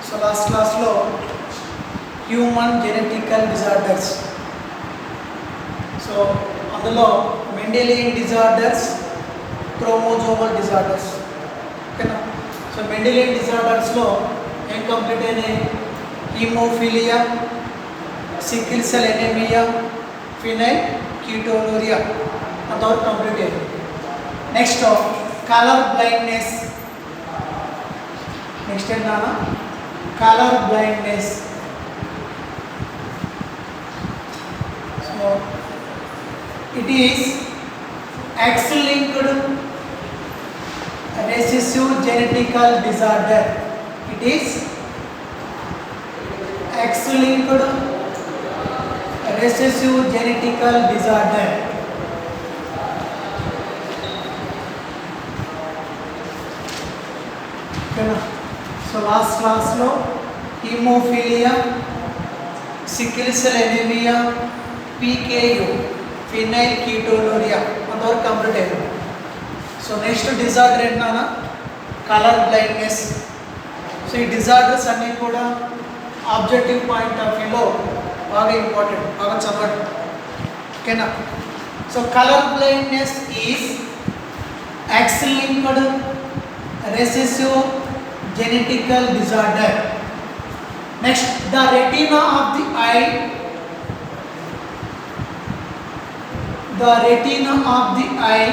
So last క్లాస్లో human genetical disorders, so అందులో mendelian disorders, chromosomal disorders, ఓకేనా. So mendelian డిజార్డర్స్లో ఏం కంప్లీట్ అయినాయి? Hemophilia, sickle cell anemia, phenyl ketonuria అంతవరకు కంప్లీట్ అయ్యింది. Next colour blindness. నెక్స్ట్ ఏంటన్నా? Colour blindness. So it is X-linked recessive genetical disorder. It is X-linked recessive genetical disorder. Okay. So last class lo hemophilia, sickle cell anemia, PKU, phenyl ketonuria అంతవరకు complete అయింది. So next disorder ఏంటన్నా? Colour blindness. So ఈ disorders అన్నీ కూడా objective point of వ్యూలో బాగా important, బాగా చదవండి, ఓకేనా. So colour blindness is X-linked recessive genetical disorder. Next, the retina of the eye. The retina of the eye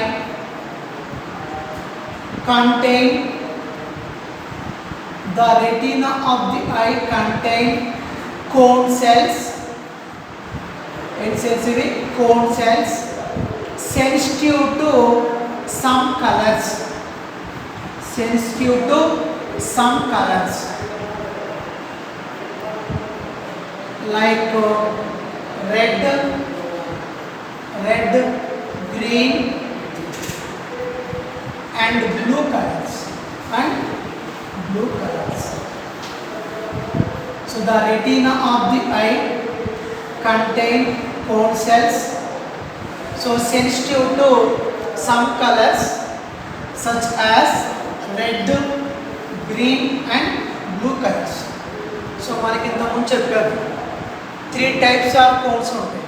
contain cone cells. Cone cells sensitive to some colors. Like red, green and blue colors. So the retina of the eye contain cone cells, so sensitive to some colors such as red, green and blue colors. So మనకి ఇంత ముందు చెప్పారు 3 types of cones ఉంటాయి,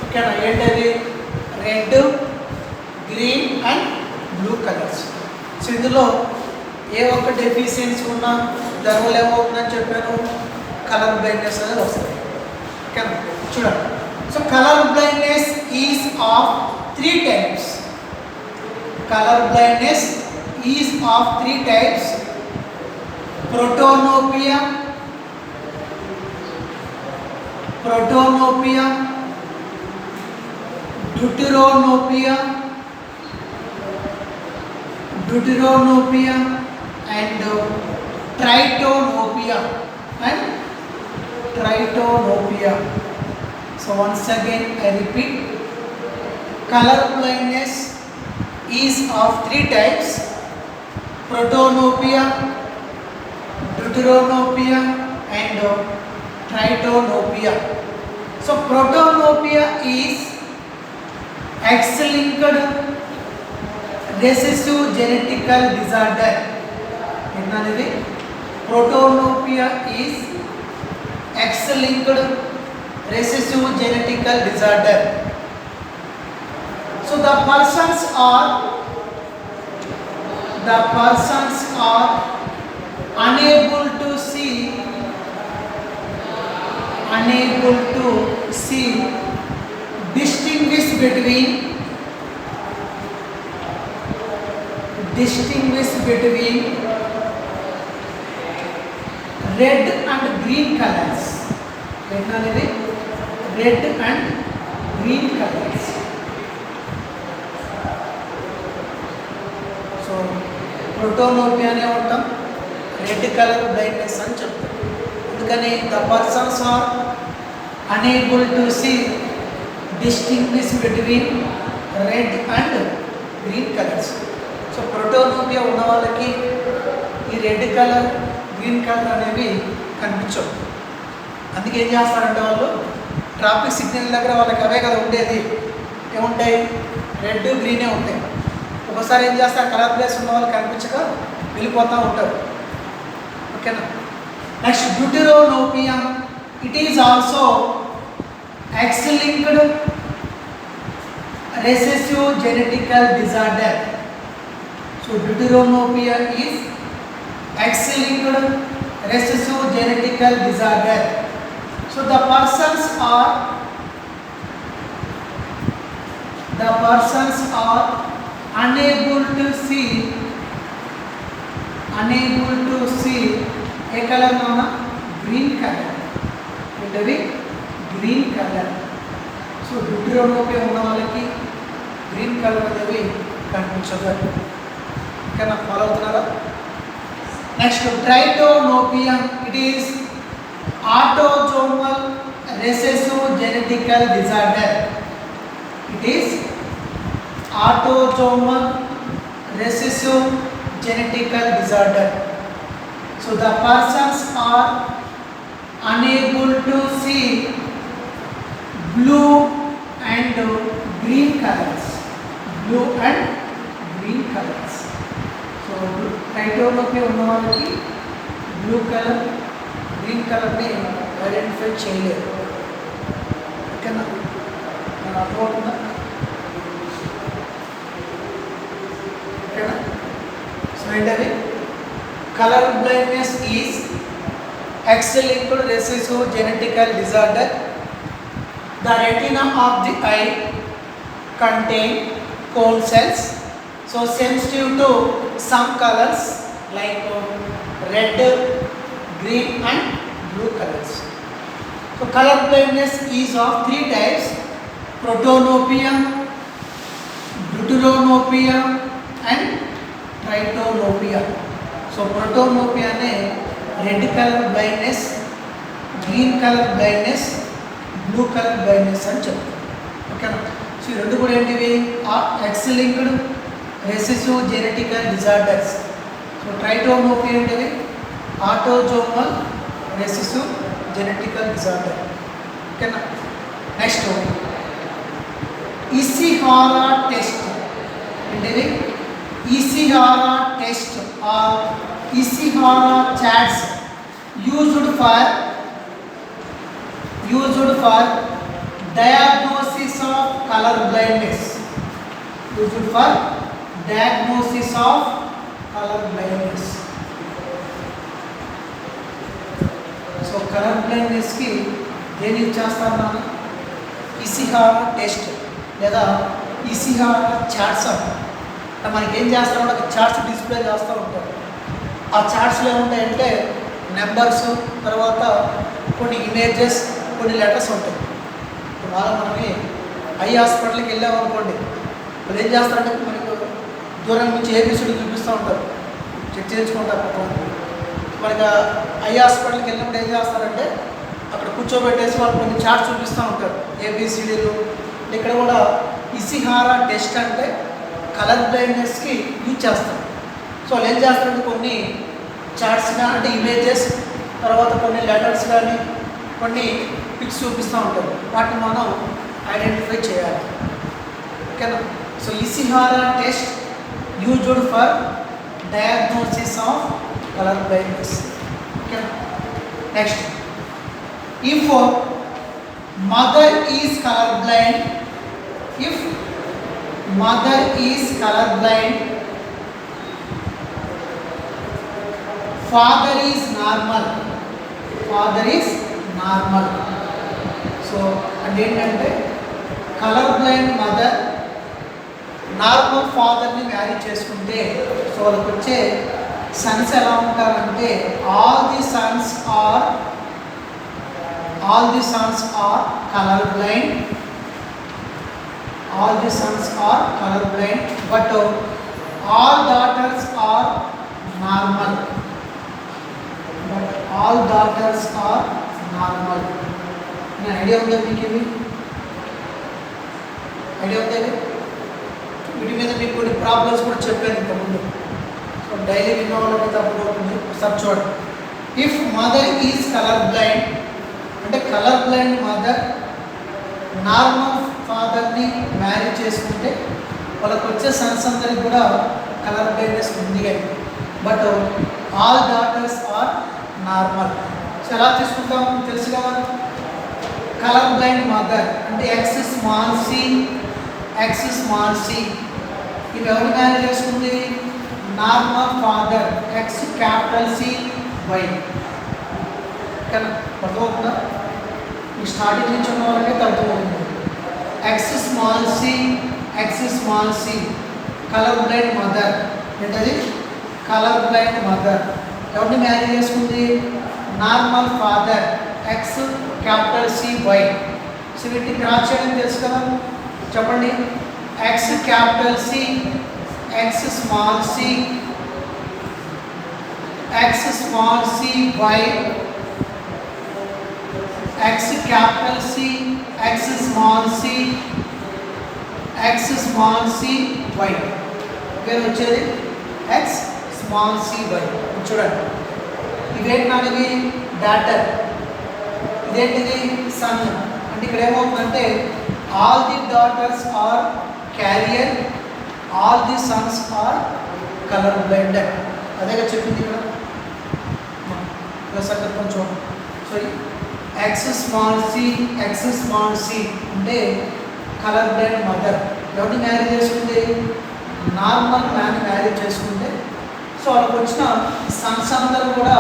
ఓకేనా. ఏంటది? Red, green and blue colours. So ఇందులో ఏ ఒక్క deficiency ఉన్నా దానివల్ల ఏమవుతుందని చెప్పాను? కలర్ బ్లైండ్నెస్ అనేది వస్తుంది, ఓకేనా. చూడండి, so colour blindness is of 3 types. Colour blindness is of 3 types. Protanopia, deuteranopia and tritonopia. So once again I repeat, color blindness is of 3 types: protonopia, deuteranopia and tritonopia. So protonopia is X-linked recessive genetical disorder. Enanidi? Protonopia is X-linked recessive genetical disorder. So the persons are unable to see distinguish between red and green colors. Red and green colors. So protonopia అనే ఉంటాం, red colour blindness అని చెప్తాం. అందుకని the persons are unable to see distinguish between red and green colors. So protanopia ఉన్న వాళ్ళకి ఈ red colour, green colour అనేవి కనిపించవు. అందుకే ఏం చేస్తారంటే వాళ్ళు ట్రాఫిక్ సిగ్నల్ దగ్గర వాళ్ళకి అవే కదా ఉండేది, ఏముంటాయి? రెడ్, గ్రీనే ఉంటాయి. ఒకసారి ఏం చేస్తారు, కలర్ ప్లేస్ ఉన్న వాళ్ళు కనిపించక వెళ్ళిపోతూ ఉంటారు, ఓకేనా. Next, deuteronomium. It is also X-linked recessive genetical disorder. So deuteronomia is X-linked recessive genetical disorder. So the persons are unable to see ఏ కలర్ నాన్న గ్రీన్ కలర్ ఏంటది గ్రీన్ కలర్. సో డ్యూటెరోనోపియా ఉన్న వాళ్ళకి గ్రీన్ కలర్ అనేది కనిపించదు. ఓకేనా, follow అవుతున్నారా? Next tritanopia. It is autosomal recessive genetical disorder. It is autosomal recessive genetical disorder. So the persons are unable to see blue and green colors. Blue and green colors. So ట్రైటోనోపియా ఉన్న వాళ్ళకి blue colour green కలర్ని identify చేయలేరు. ఓకేనా, మనం అర్థమవుతుందా? ఓకేనా. So ఏంటది colour blindness is X-linked recessive genetical disorder. The retina of the eye contain cone cells, so sensitive to some colors like red, green and blue colors. So color blindness is of three types: protonopia, deuteranopia and tritonopia. So protonopia ne red color blindness, green color blindness, blue color blindness అని చెప్తాం. ఓకేనా. So ఈ రెండు కూడా ఏంటివి X-linked recessive genetical disorders. So tritanopia ఏంటిది autosomal recessive genetical disorder. ఓకేనా. Next Ishihara test. ఏంటిది Ishihara test or Ishihara charts used for diagnosis of color blindness. Used for diagnosis of color blindness. So color blindness కి దేని use చేస్తారు నాన్న? ఇసిహారా test లేదా ఇసిహారా charts అంటారు. మనకి ఏం చేస్తారంటే ఒక చార్ట్స్ డిస్ప్లే చేస్తూ ఉంటారు. ఆ చార్ట్స్లో ఏముంటాయంటే నెంబర్స్, తర్వాత కొన్ని ఇమేజెస్, కొన్ని లెటర్స్ ఉంటాయి. ఇప్పుడు మనమే ఐ హాస్పిటల్కి వెళ్ళామనుకోండి, వాళ్ళు ఏం చేస్తారంటే మనకు దూరం నుంచి ఏబిసిడి చూపిస్తూ ఉంటారు, చెక్ చేయించుకుంటారు. మనకి ఐ హాస్పిటల్కి వెళ్ళినప్పుడు ఏం చేస్తారంటే అక్కడ కూర్చోబెట్టేసి వాళ్ళు కొన్ని చార్ట్స్ చూపిస్తూ ఉంటారు, ఏబిసిడీలు. ఇక్కడ కూడా ఇసిహారా టెస్ట్ అంటే కలర్ బ్లైండ్నెస్కి యూజ్ చేస్తారు. సో వాళ్ళు ఏం చేస్తారంటే కొన్ని చార్ట్స్ అంటే ఇమేజెస్, తర్వాత కొన్ని లెటర్స్ కానీ కొన్ని పిక్స్ చూపిస్తూ ఉంటారు. వాటిని మనం ఐడెంటిఫై చేయాలి. ఓకేనా. So Ishihara test used for diagnosis of colour blindness. ఓకేనా. Next, if mother is colour blind, if mother is color blind, father is normal. So అంటే ఏంటంటే కలర్ బ్లైండ్ మదర్ నార్మల్ ఫాదర్ని మ్యారీ చేసుకుంటే సో వాళ్ళకి వచ్చే sons ఎలా ఉంటారంటే all the sons are colour blind. All the sons are color blind, but all daughters are normal. Idea of the వీటి మీద మీకు కొన్ని ప్రాబ్లమ్స్ కూడా చెప్పాను ఇంతకుముందు. సో డైలీ విన్నవాళ్ళకి తప్పుడు అవుతుంది, ఒకసారి చూడండి. If mother is colour blind అంటే కలర్ బ్లైండ్ మదర్ నార్మల్ ఫాదర్ని మ్యారీ చేసుకుంటే వాళ్ళకు వచ్చే సన్స్ అందరికి కూడా కలర్ బ్లైండ్నెస్ ఉంది. But all daughters are normal. So ఎలా తీసుకుంటాం తెలుసు కదా, కలర్ బ్లైండ్ మదర్ అంటే X small C, X small c. ఇవి ఎవరు మ్యారేజ్ చేసుకుంది? Normal father X capital C Y. కానీ అర్థమవుతుందా? ఈ స్టార్టింగ్ నుంచి ఉన్న వాళ్ళకైతే అర్థమవుతుంది. X small C, X small c colour blind mother. ఏంటది? కలర్ బ్లైండ్ మదర్ ఎవరిని మ్యారేజ్ చేసుకుంది? Normal father X capital C Y. So వీటిని క్రాస్ చేయడం తెలుసు కదా, చెప్పండి. X capital C, X small C, X small c Y, X capital C, X small C, X small c Y. పేరు వచ్చేది X small c why. చూడండి, ఇదేంటి నాది డాటర్, ఇదేంటిది సన్. అంటే ఇక్కడ ఏమవుతుందంటే all the daughters are carrier, all the sons are colour blinded. అదేగా చెప్పింది ఇక్కడ. కొంచెం so X small C, X small C అంటే కలర్ బ్లైండ్ మదర్ ఎవరిని మ్యారేజ్ చేసుకుంటే? నార్మల్ మ్యాన్ మ్యారేజ్ చేసుకుంటే సో వాళ్ళకి వచ్చిన సన్స్ అందరూ కూడా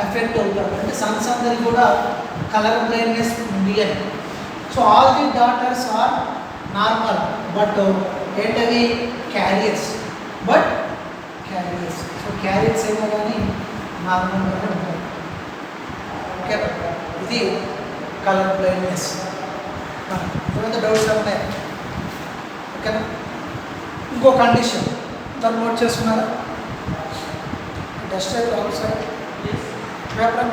ఎఫెక్ట్ అవుతారు. అంటే సన్స్ అందరికి కూడా కలర్ బ్లైండ్నెస్ ఉంది అని. So all the daughters are normal but ఏంటవి? Carriers. But carriers. So carriers ఏమో కానీ నార్మల్గానే ఉంటాయి. ఓకే, ఇది కలర్ బ్లైండ్నెస్. ఏమైనా డౌట్స్ ఉన్నాయి? ఓకేనా? ఇంకో కండిషన్ దాన్ని నోట్ చేసుకున్నారా? డస్ట్ అయితే అవుట్ సైడ్ పేపర్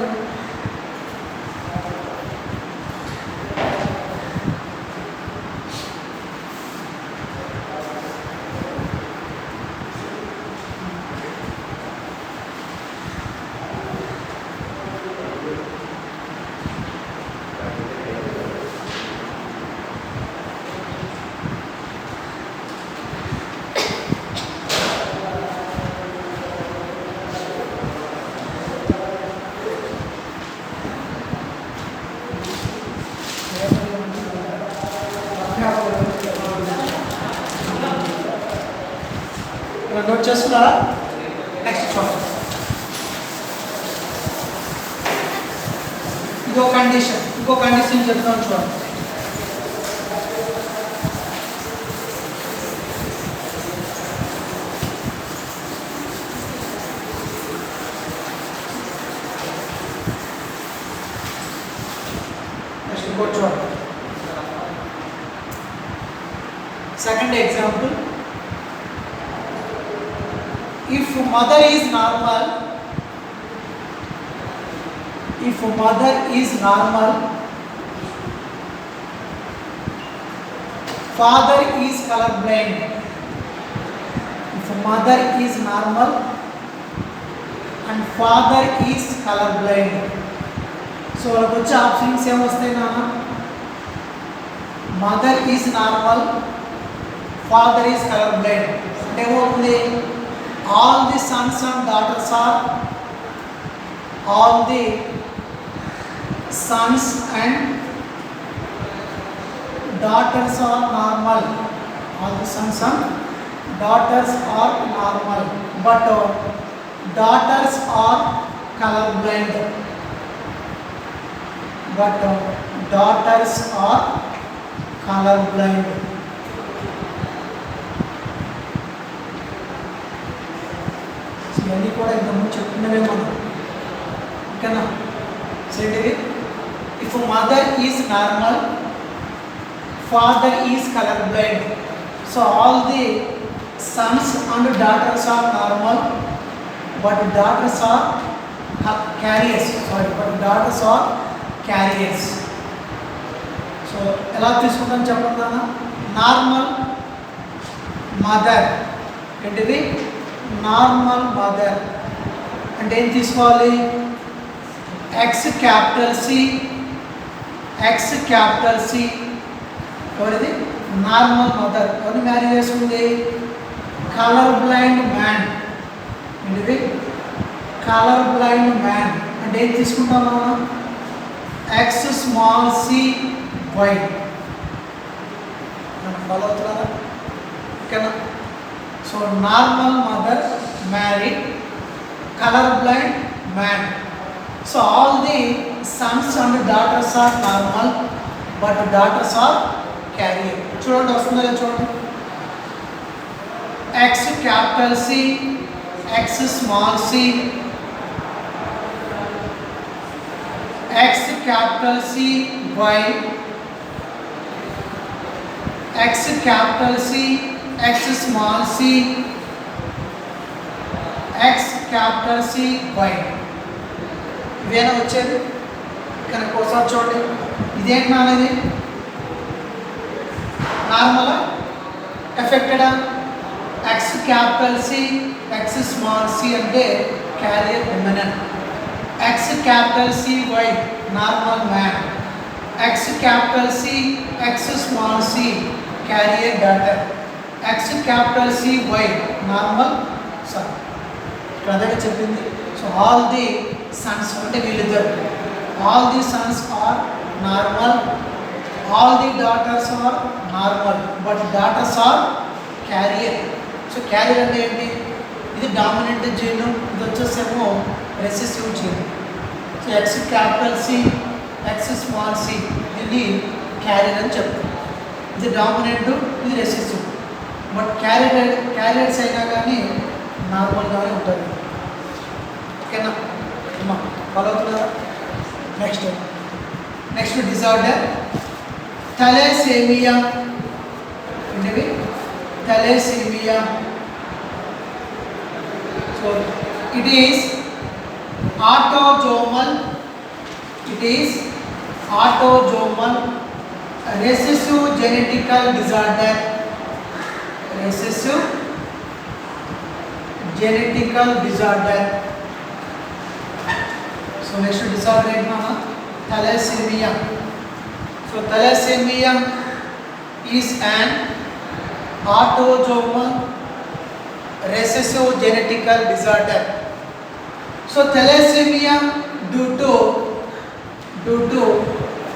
నోట్ చేసుకున్నారా? నెక్స్ట్ చూడండి, ఇంకో కండిషన్ చెప్తాను చూడండి. నెక్స్ట్ ఇంకోటి చూడండి. Second example, if mother is normal, father is color blind. If mother is normal and father is color blind, so వాళ్ళకి వచ్చే ఆప్షన్స్ ఏమొస్తాయి నాన్న? Mother is normal, father is colour blind అంటే ఏమవుతుంది? all the sons and daughters are normal. All the sons and daughters are normal, but daughters are color blind. ఇవన్నీ కూడా ఇంతకుముందు చెప్తున్నవే మనం. ఓకేనా? ఏంటిది? If mother is normal, father is colour blind, so all the sons and daughters are normal, but daughters are carriers. So ఎలా తీసుకుంటాం చెప్పండి నాన్న? నార్మల్ మదర్ ఏంటిది? నార్మల్ మదర్ అంటే ఏం తీసుకోవాలి? ఎక్స్ క్యాపిటల్ సి ఎవరిది? Normal mother. ఎవరిని మ్యారేజ్ చేసుకుంది? Colour blind man. ఏంటిది? కలర్ బ్లైండ్ మ్యాన్ అంటే ఏం తీసుకుంటాం మనం X small c Y follow అవుతున్నారా ఓకేనా. So normal mother married colour blind man. So all the sons and daughters are normal but daughters are carrier. చూడండి వస్తుందో లేదో చూడండి. X capital C X small C X capital C Y X capital C, X small c, X capital C, Y. ఇవేనా వచ్చేది కనుక ఒకసారి చూడండి. ఇదేంటి నాన్నది నార్మల్ ఎఫెక్టెడా. X capital C X small C అంటే carrier woman. X capital C Y normal man. X capital C X small C carrier daughter. X capital C Y normal son. ఇక్కడ అదే చెప్పింది. సో ఆల్ ది సన్స్ అంటే వీళ్ళిద్దరు all the sons are normal all the daughters are normal but daughters are carrier. So carrier అంటే ఏంటి ఇది dominant gene ఇది వచ్చేసేమో recessive gene. So X capital C X small C దీన్ని carrier అని చెప్తాం. ఇది డామినెంట్ ఇది రెసెసివ్ బట్ క్యారియర్స్ అయినా కానీ నార్మల్గానే ఉంటుంది ఓకేనా. ఫాలో అవుతున్నారా. Next disorder thalassemia. ఏంటివి thalassemia. So it is autosomal recessive genetical disorder. Recessive genetical disorder. So next disorder is thalassemia. So thalassemia is an autosomal recessive genetical disorder. So thalassemia due to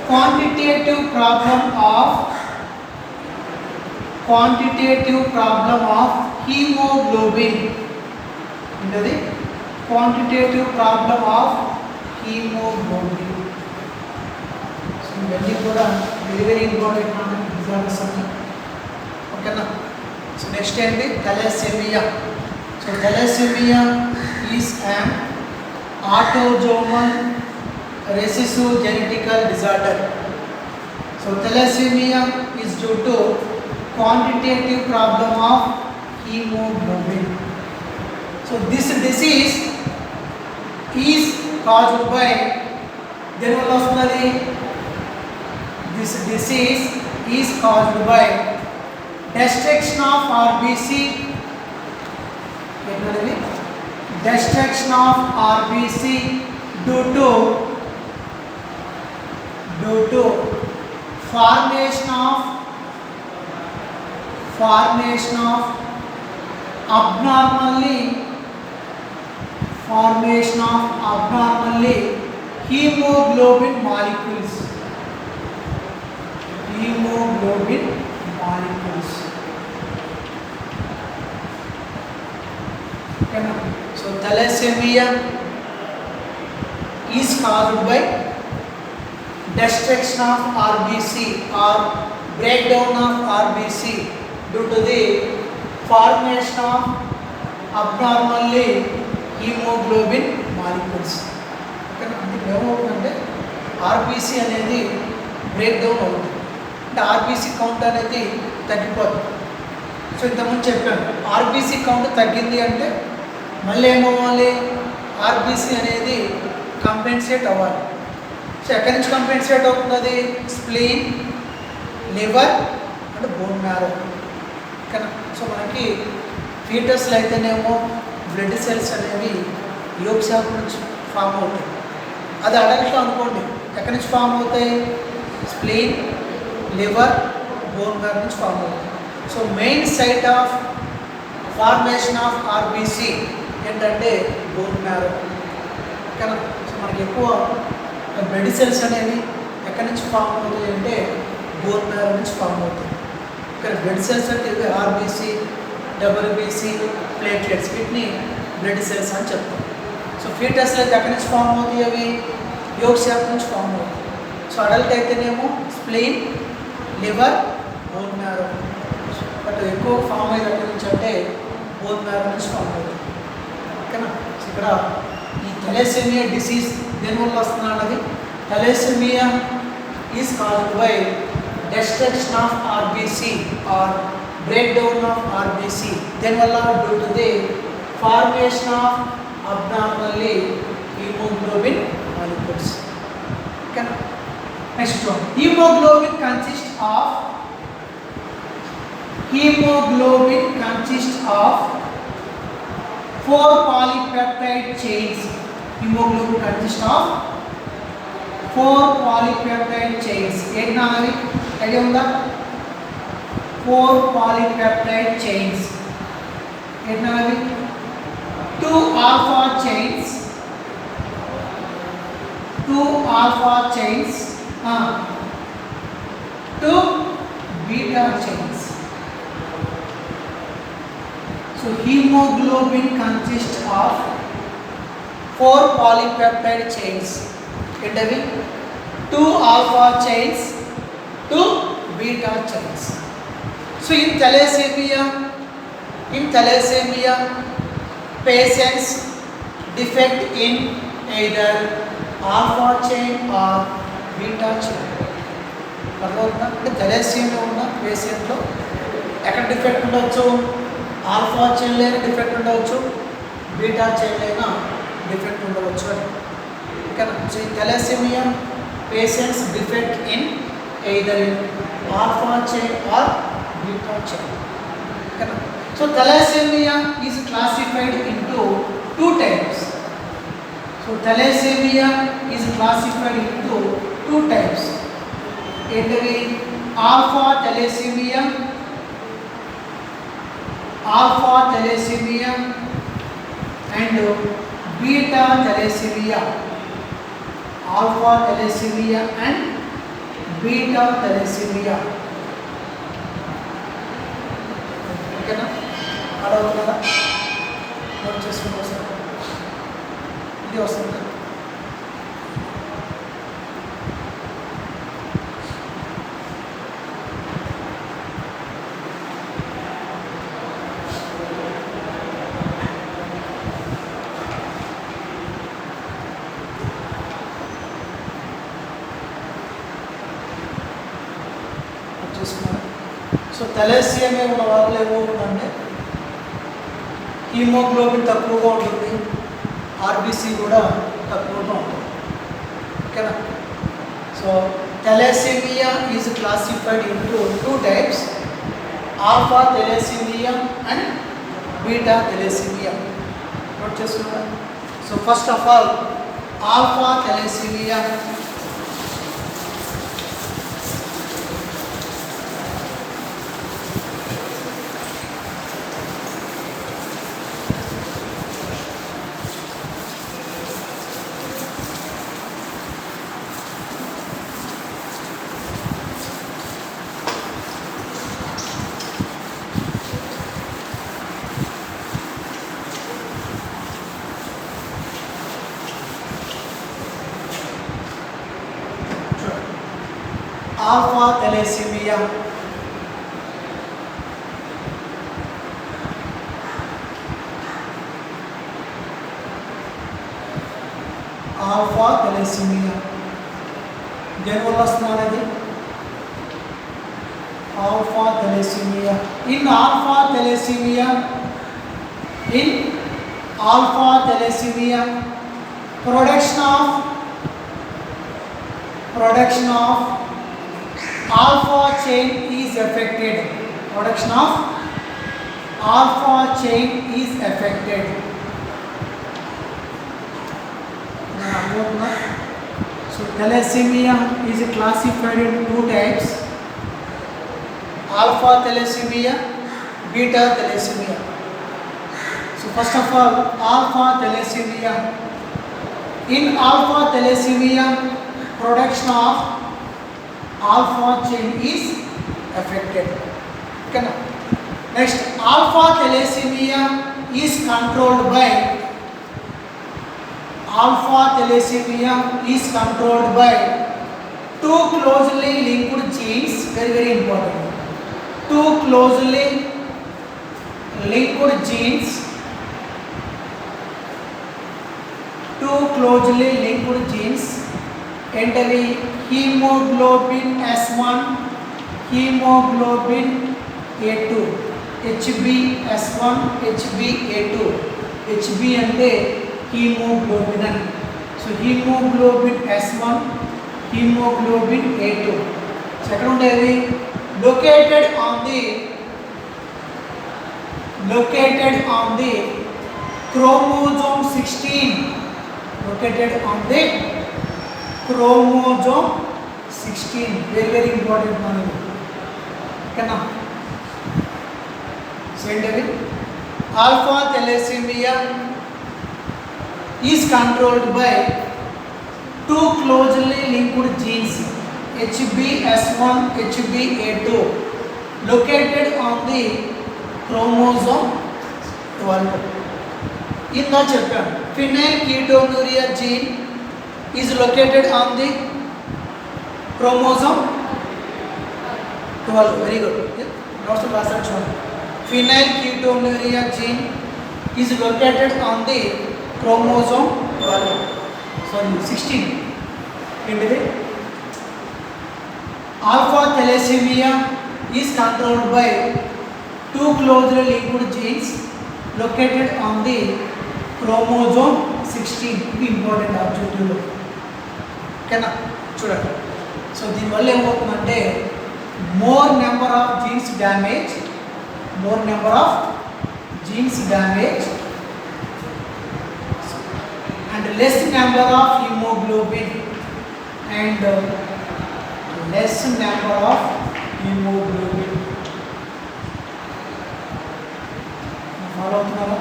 quantitative problem of hemoglobin. Intadi quantitative problem of hemoglobin. So ivanni kuda very important manaki disorders anni okay na. So next enti thalassemia. So thalassemia is an autosomal recessive genetical disorder. So thalassemia is due to quantitative problem of hemoglobin. So this disease is caused by this disease is caused by destruction of RBC. Destruction of RBC due to formation of abnormally hemoglobin molecules. So thalassemia is caused by destruction of RBC or breakdown of RBC due to the formation of abnormally hemoglobin molecules. అంటే ఏమవుతుందంటే RBC అనేది breakdown అవుతుంది అంటే RBC count అనేది తగ్గిపోతుంది. So ఇంతకుముందు చెప్పాను RBC count తగ్గింది అంటే మళ్ళీ ఏమవ్వాలి RBC అనేది కంపెన్సేట్ అవ్వాలి. సో ఎక్కడి నుంచి కంపెన్సేట్ అవుతుంది అది spleen liver and bone marrow. So మనకి ఫీటస్లో అయితేనేమో బ్లడ్ సెల్స్ అనేవి యోగ్ శాఖ నుంచి ఫామ్ అవుతాయి. అది అడల్ట్లో అనుకోండి ఎక్కడి నుంచి ఫామ్ అవుతాయి స్ప్లీన్ లివర్ బోన్ మ్యారో నుంచి ఫామ్ అవుతాయి. So main site of formation of RBC ఏంటంటే బోన్ మ్యారో. ఓకేనా. సో మనకి ఎక్కువ బ్లడ్ సెల్స్ అనేవి ఎక్కడి నుంచి ఫామ్ అవుతాయి అంటే బోన్ మ్యారో నుంచి ఫామ్ అవుతాయి. ఇక్కడ బ్లడ్ సెల్స్ అంటే ఇవి ఆర్బీసీ, డబ్ల్యూబీసీ, ప్లేట్లెట్స్, వీటిని బ్లడ్ సెల్స్ అని చెప్తాం. సో ఫీటస్లో అయితే ఎక్కడి నుంచి ఫామ్ అవుతాయి? అవి యోగ్ శాప్ నుంచి ఫామ్ అవుతాయి. సో అడల్ట్ అయితేనేమో spleen, liver, bone marrow. But ఎక్కువ ఫామ్ అయ్యేది ఎక్కడి నుంచి అంటే బోన్ మ్యారో నుంచి ఫామ్ అవుతుంది. ఓకేనా? ఇక్కడ ఈ థెలసేమియా డిసీజ్ దేనివల్ల వస్తున్నా అన్నది, thalassemia is caused by destruction of RBC or breakdown of RBC. దేనివల్ల? due to the formation of abnormally hemoglobin molecules. Okay. Next one. Hemoglobin consists of 4 polypeptide chains. Hemoglobin consists of 4 polypeptide chains. ఏంటన్నా అవి idea ఉందా? 4 polypeptide chains. ఏంటన్నా అవి? 2 alpha chains, 2 alpha chains, 2 beta chains. So hemoglobin consists of 4 polypeptide chains. ఏంటవి? 2 alpha chains, 2 beta chains. So in thalassemia patients defect in either alpha chain or beta chain. అంటే థెలసేమియా ఉన్న పేషెంట్లో ఎక్కడ defect ఉండవచ్చు? Alpha చైన్లైనా defect ఉండవచ్చు, beta చైన్లైనా defect ఉండవచ్చు అని. ఓకేనా? So ఈ థెలసేమియా patients defect in either in alpha chain or beta chain. Okay. So thalassemia is classified into 2 types. So thalassemia is classified into 2 types. Either alpha thalassemia and beta thalassemia. Alpha thalassemia and beta thalassemia. ఓకేనా? అడవుతుందా? Note చేసుకుంటూ వస్తాను. ఇది వస్తుంది. So థెలసేమియా ఉన్న వాళ్ళు ఏమవుతుందంటే haemoglobin తక్కువగా ఉంటుంది, ఆర్బీసీ కూడా తక్కువగా ఉంటుంది. ఓకేనా? So thalassemia is classified into 2 types, alpha thalassemia and beta thalassemia. Note చేసుకున్నారా? So first of all alpha thalassemia. Alpha thalassemia. Alpha thalassemia. దేనివల్ల వస్తున్నది? Alpha thalassemia. In alpha thalassemia, production of alpha chain is affected. Production of alpha chain is affected. So thalassemia is classified in 2 types, alpha thalassemia, beta thalassemia. So first of all, alpha thalassemia. In alpha thalassemia, production of alpha chain is affected. Okay. Next, alpha thalassemia is controlled by two closely linked genes. Very important. Two closely linked genes. Entering hemoglobin S1, hemoglobin A2, HbS1, HbA2. Hb అంటే hemoglobin అని. So hemoglobin S1, hemoglobin A2. So ఎక్కడ ఉండేది? Located on the chromosome 16. Located on the chromosome 16. Very important one. Okay na? So alpha thalassemia is controlled by two closely linked genes, HbS1, HbA2, located on the chromosome 12. In the chapter, phenylketonuria gene is located on the chromosome 12. Very good. Notes class actually. Phenylketonuria gene is located on the chromosome 16. Alpha thalassemia is controlled by two closely linked genes located on the chromosome 16. Very important objective. Okay na? Chudandi. So దీని వల్ల ఏమవుతుందంటే more number of genes damage and less number of hemoglobin follow అవుతున్నారా?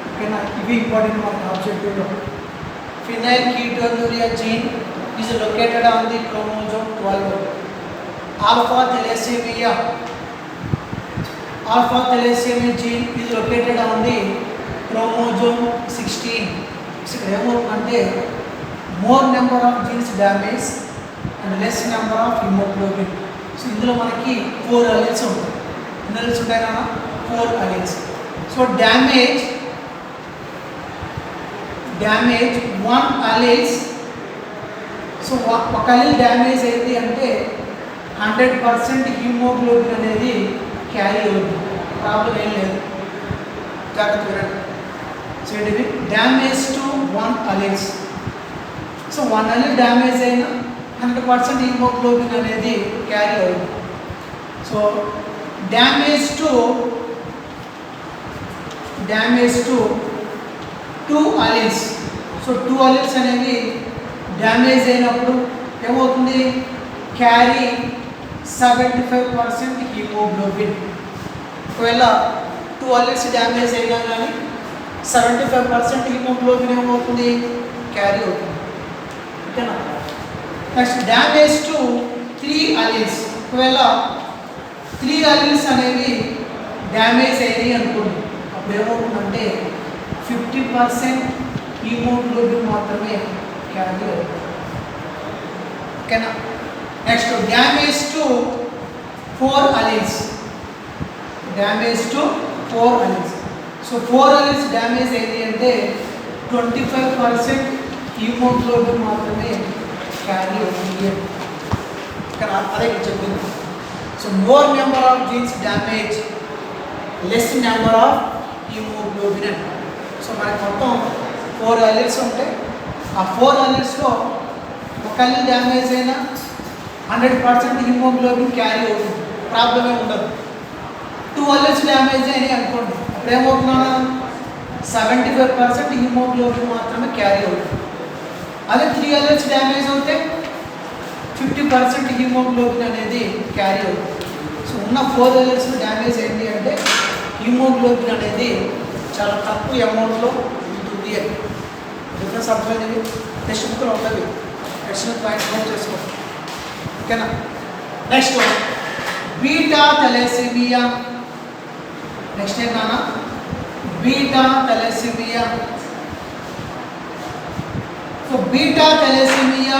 ఓకేనా? ఇవి important మనకు ఆబ్జెక్టివ్లో. Phenylketonuria gene is located on the chromosome 12. Alpha thalassemia gene is located on the chromosome 16. ఇక్కడ ఏమవుతుందంటే more number of genes damage and less number of hemoglobin. So ఇందులో మనకి 4 alleles ఉంటాయి. ఎన్ని alleles ఉంటాయి నాన్న? 4 alleles. So damage 1 alleles. So ఒక allele damage అయింది అంటే 100% హీమోగ్లోబిన్ అనేది క్యారీ అవుతుంది. ప్రాబ్లం ఏం లేదు. జాగ్రత్త వినండి. సో ఇది damage to 1 alleles. So 1 allele damage అయినా 100% హీమోగ్లోబిన్ అనేది క్యారీ అవుతుంది. So damage to 2 alleles. So 2 alleles అనేవి డ్యామేజ్ అయినప్పుడు ఏమవుతుంది? Carry 75% haemoglobin. ఒకవేళ 2 alleles డ్యామేజ్ అయినా కానీ 75% హీమోగ్లోబిన్ ఏమవుతుంది? క్యారీ అవుతుంది. ఓకేనా? Next damage to 3 alleles. ఒకవేళ 3 alleles అనేవి డ్యామేజ్ అయ్యాయి అనుకోండి, అప్పుడు ఏమవుతుందంటే 50% హీమోగ్లోబిన్ మాత్రమే క్యారీ అవుతుంది. ఓకేనా? Next damage to 4 alleles. So 4 alleles damage అయింది అంటే 25% హీమోగ్లోబిన్ మాత్రమే క్యారీ అవుతుంది. ఇక్కడ అదే చెప్పింది. So more number of jeans damage, less number of haemoglobin అంట. సో మనకి మొత్తం 4 alleles ఉంటాయి. ఆ 4 allelesలో ఒక allele డ్యామేజ్ అయినా 100% హీమోగ్లోబిన్ క్యారీ అవుతుంది. ప్రాబ్లం ఏమి ఉండదు. 2 alleles డ్యామేజ్ అయినాయి అనుకోండి, అప్పుడు ఏమవుతున్నా 75% హీమోగ్లోబిన్ మాత్రమే క్యారీ అవుతుంది. అదే 3 alleles డ్యామేజ్ అవుతే 50% హీమోగ్లోబిన్ అనేది క్యారీ అవుతుంది. సో ఉన్న 4 alleles డ్యామేజ్ అయింది అంటే హీమోగ్లోబిన్ అనేది చాలా తక్కువ అమౌంట్లో ఉంటుంది అని. డిఫరెన్స్ అర్థమైనవి టెక్స్ట్ బుక్లో ఉంటుంది టెక్స్ట్ పాయింట్స్ నోట్ చేసుకోండి ఓకేనా. Next beta thalassemia. నెక్స్ట్ ఏంటన్నా beta thalassemia. So beta thalassemia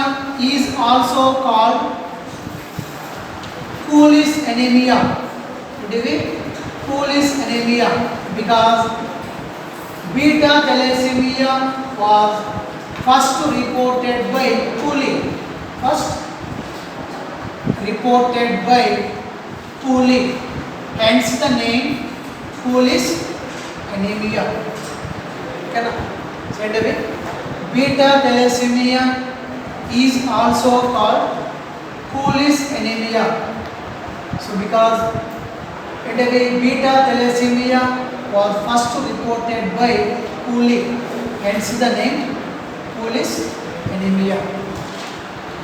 is also called Cooley's anemia. Cooley's anemia because beta thalassemia was first reported by Cooley. First reported by Cooley. Hence the name Cooley's anemia. Okay na? Said away. Beta thalassemia is also called Cooley's anemia. So because beta thalassemia was first reported by Cooley, hence the name Cooley's anemia.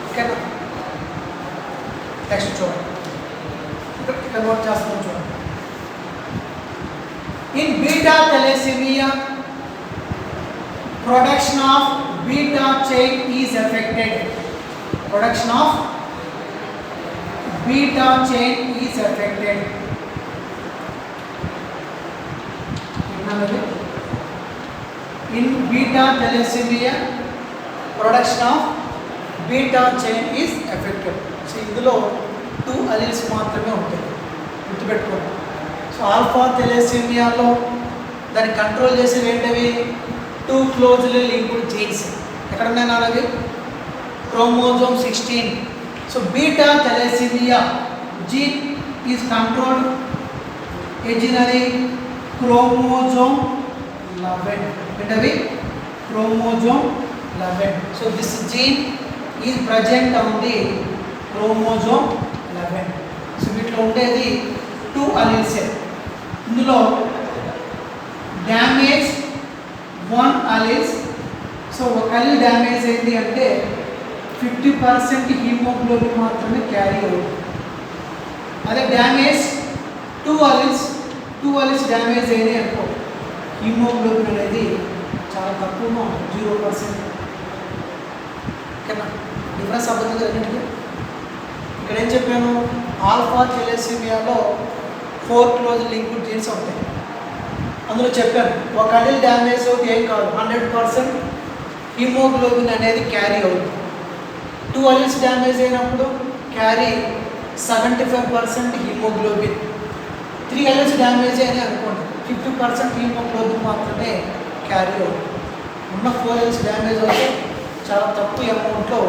Okay. Next చూడండి. Convert చేస్తాం చూడండి. In beta thalassemia, production of beta chain is affected. Production of beta chain is affected. In beta thalassemia, production of beta chain is affected. So ఇందులో 2 alleles మాత్రమే ఉంటాయి గుర్తుపెట్టుకోండి. So alpha థాలసీమియాలో దాన్ని control చేసేవి ఏంటవి 2 క్లోజ్లీ లింక్డ్ జీన్స్. ఎక్కడ ఉన్నాయి నాన్నవి chromosome 16. So beta thalassemia gene is controlled originally chromosome 11. Entavi chromosome 11. So this gene is present on the chromosome 11. So వీటిలో ఉండేది 2 alleles. ఇందులో డ్యామేజ్ 1 alleles. సో ఒక allele డ్యామేజ్ అయింది అంటే 50% హీమోగ్లోబిన్ మాత్రమే క్యారీ అవుతుంది. అదే డ్యామేజ్ 2 alleles డ్యామేజ్ అయినాయి అనుకో హీమోగ్లోబిన్ అనేది చాలా తక్కువగా ఉంటుంది 0%. ఓకేనా డిఫరెన్స్ అవ్వదు రెండింటికి. ఇక్కడ ఏం చెప్పాను ఆల్ఫా థాలసీమియాలో 4 క్లోజ్ లింక్డ్ జీన్స్ ఉంటాయి. అందులో చెప్పాను ఒక allele డ్యామేజ్ అవుతే ఏం కాదు 100% హీమోగ్లోబిన్ అనేది క్యారీ అవుతుంది. 2 alleles డ్యామేజ్ అయినప్పుడు క్యారీ 75% హీమోగ్లోబిన్. 3 alleles డ్యామేజ్ అయినాయి అనుకోండి 50% హీమోగ్లోబిన్ మాత్రమే క్యారీ అవుతుంది. ఉన్న 4 alleles డ్యామేజ్ అవుతే చాలా తక్కువ అమౌంట్లో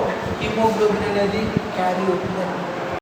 హీమోగ్లోబిన్ అనేది క్యారీ అవుతుంది.